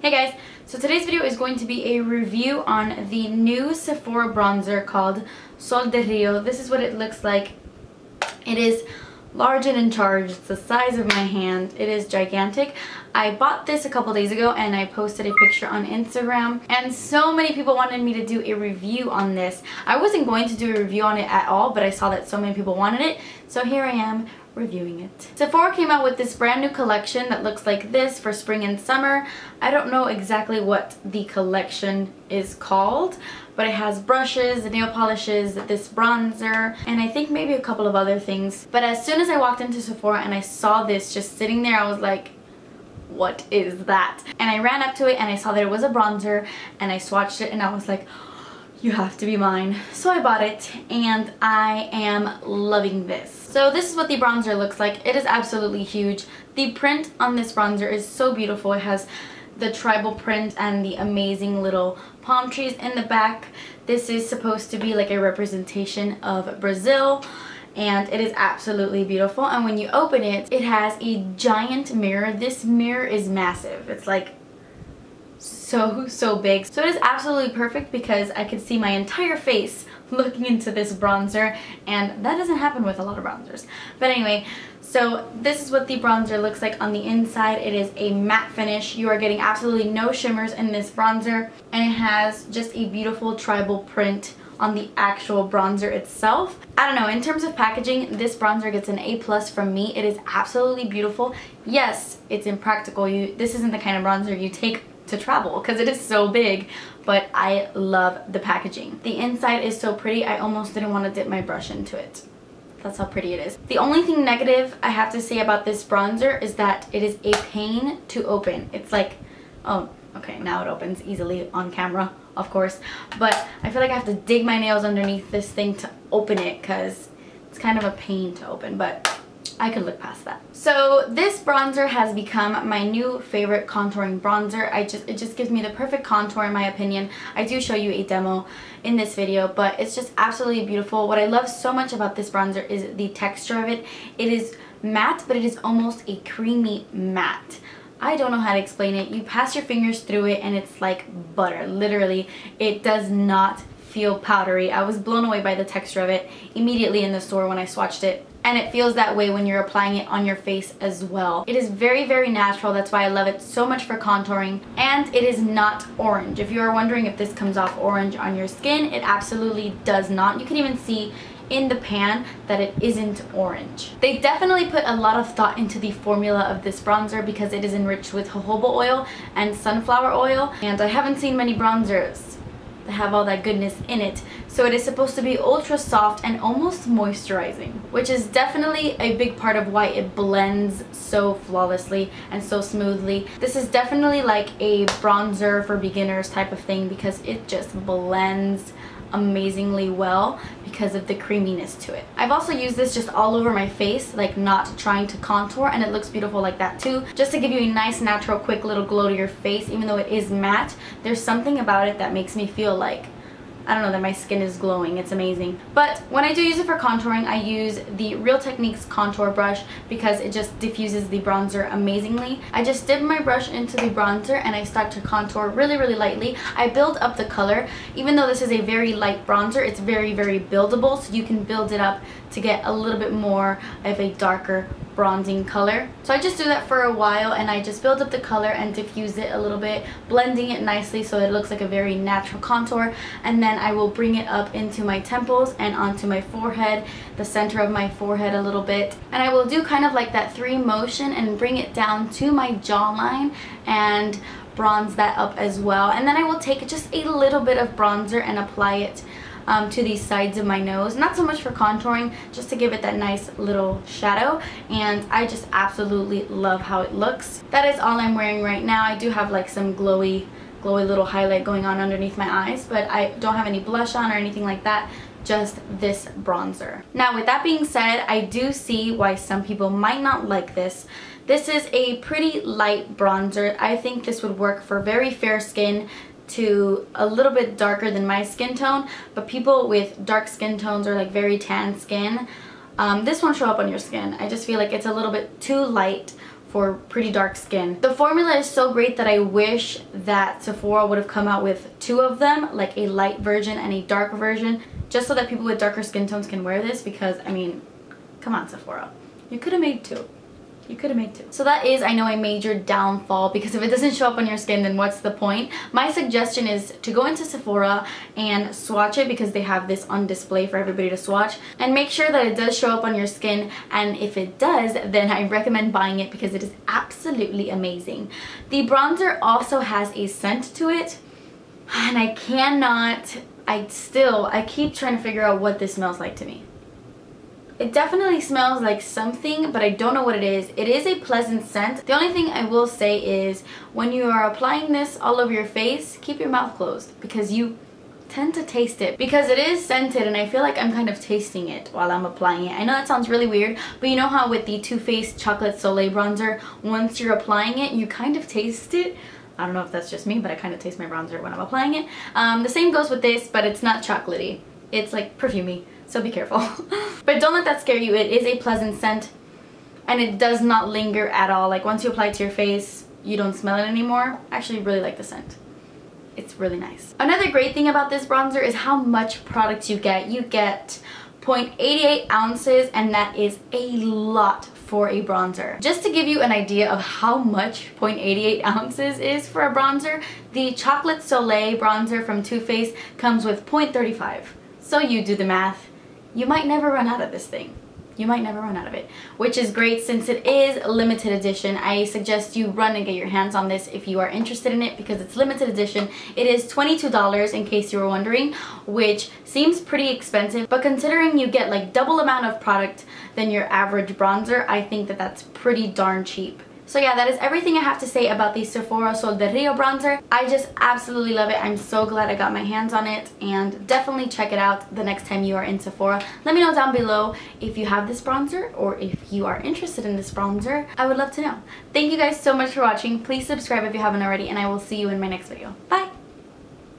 Hey guys, so today's video is going to be a review on the new Sephora bronzer called Sol de Rio. This is what it looks like. It is large and in charge. It's the size of my hand. It is gigantic. I bought this a couple days ago and I posted a picture on Instagram, and so many people wanted me to do a review on this. I wasn't going to do a review on it at all, but I saw that so many people wanted it, so here I am reviewing it. Sephora came out with this brand new collection that looks like this for spring and summer. I don't know exactly what the collection is called, but it has brushes, nail polishes, this bronzer, and I think maybe a couple of other things. But as soon as I walked into Sephora and I saw this just sitting there, I was like, what is that? And I ran up to it and I saw that it was a bronzer, and I swatched it and I was like, you have to be mine. So I bought it and I am loving this. So this is what the bronzer looks like. It is absolutely huge. The print on this bronzer is so beautiful. It has the tribal print and the amazing little palm trees in the back. This is supposed to be like a representation of Brazil, and it is absolutely beautiful. And when you open it, it has a giant mirror. This mirror is massive. It's like so big. So it is absolutely perfect because I could see my entire face looking into this bronzer, and that doesn't happen with a lot of bronzers. But anyway, so this is what the bronzer looks like on the inside. It is a matte finish. You are getting absolutely no shimmers in this bronzer, and it has just a beautiful tribal print on the actual bronzer itself. I don't know, in terms of packaging, this bronzer gets an A+ from me. It is absolutely beautiful. Yes, it's impractical. This isn't the kind of bronzer you take to travel because it is so big, but I love the packaging. The inside is so pretty. I almost didn't want to dip my brush into it. That's how pretty it is. The only thing negative I have to say about this bronzer is that it is a pain to open. It's like, oh, okay, now it opens easily on camera, of course, but I feel like I have to dig my nails underneath this thing to open it because it's kind of a pain to open, but I could look past that. So this bronzer has become my new favorite contouring bronzer. It just gives me the perfect contour in my opinion. I do show you a demo in this video, but it's just absolutely beautiful. What I love so much about this bronzer is the texture of it. It is matte, but it is almost a creamy matte. I don't know how to explain it. You pass your fingers through it and it's like butter. Literally, it does not feel powdery. I was blown away by the texture of it immediately in the store when I swatched it. And it feels that way when you're applying it on your face as well. It is very natural. That's why I love it so much for contouring. And it is not orange. If you are wondering if this comes off orange on your skin, it absolutely does not. You can even see in the pan that it isn't orange. They definitely put a lot of thought into the formula of this bronzer because it is enriched with jojoba oil and sunflower oil. And I haven't seen many bronzers that have all that goodness in it. So it is supposed to be ultra soft and almost moisturizing, which is definitely a big part of why it blends so flawlessly and so smoothly. This is definitely like a bronzer for beginners type of thing because it just blends amazingly well because of the creaminess to it. I've also used this just all over my face, like not trying to contour, and it looks beautiful like that too. Just to give you a nice natural quick little glow to your face. Even though it is matte, there's something about it that makes me feel like, I don't know, that my skin is glowing. It's amazing. But when I do use it for contouring, I use the Real Techniques contour brush because it just diffuses the bronzer amazingly. I just dip my brush into the bronzer and I start to contour really lightly. I build up the color. Even though this is a very light bronzer, it's very buildable, so you can build it up to get a little bit more of a darker bronzing color. So I just do that for a while and I just build up the color and diffuse it a little bit, blending it nicely so it looks like a very natural contour. And then I will bring it up into my temples and onto my forehead, the center of my forehead a little bit. And I will do kind of like that 3 motion and bring it down to my jawline and bronze that up as well. And then I will take just a little bit of bronzer and apply it to the sides of my nose. Not so much for contouring, just to give it that nice little shadow, and I just absolutely love how it looks. That is all I'm wearing right now. I do have like some glowy little highlight going on underneath my eyes, but I don't have any blush on or anything like that, just this bronzer. Now with that being said, I do see why some people might not like this. This is a pretty light bronzer. I think this would work for very fair skin to a little bit darker than my skin tone, but people with dark skin tones or like very tan skin, this won't show up on your skin. I just feel like it's a little bit too light for pretty dark skin. The formula is so great that I wish that Sephora would have come out with 2 of them, like a light version and a dark version, just so that people with darker skin tones can wear this, because I mean, come on Sephora, you could have made 2. You could have made 2. So that is, I know, a major downfall, because if it doesn't show up on your skin, then what's the point? My suggestion is to go into Sephora and swatch it, because they have this on display for everybody to swatch, and make sure that it does show up on your skin, and if it does, then I recommend buying it because it is absolutely amazing. The bronzer also has a scent to it, and I keep trying to figure out what this smells like to me. It definitely smells like something, but I don't know what it is. It is a pleasant scent. The only thing I will say is when you are applying this all over your face, keep your mouth closed, because you tend to taste it, because it is scented and I feel like I'm kind of tasting it while I'm applying it. I know that sounds really weird, but you know how with the Too Faced Chocolate Soleil bronzer, once you're applying it, you kind of taste it? I don't know if that's just me, but I kind of taste my bronzer when I'm applying it. The same goes with this, but it's not chocolatey. It's like perfumey. So be careful. But don't let that scare you. It is a pleasant scent and it does not linger at all. Like once you apply it to your face, you don't smell it anymore. I actually really like the scent. It's really nice. Another great thing about this bronzer is how much product you get. You get 0.88 ounces, and that is a lot for a bronzer. Just to give you an idea of how much 0.88 ounces is for a bronzer, the Chocolate Soleil bronzer from Too Faced comes with 0.35. So you do the math. You might never run out of this thing. You might never run out of it, which is great since it is limited edition. I suggest you run and get your hands on this if you are interested in it, because it's limited edition. It is $22 in case you were wondering, which seems pretty expensive, but considering you get like double amount of product than your average bronzer, I think that that's pretty darn cheap. So yeah, that is everything I have to say about the Sephora Sol de Rio bronzer. I just absolutely love it. I'm so glad I got my hands on it, and definitely check it out the next time you are in Sephora. Let me know down below if you have this bronzer or if you are interested in this bronzer. I would love to know. Thank you guys so much for watching. Please subscribe if you haven't already, and I will see you in my next video. Bye!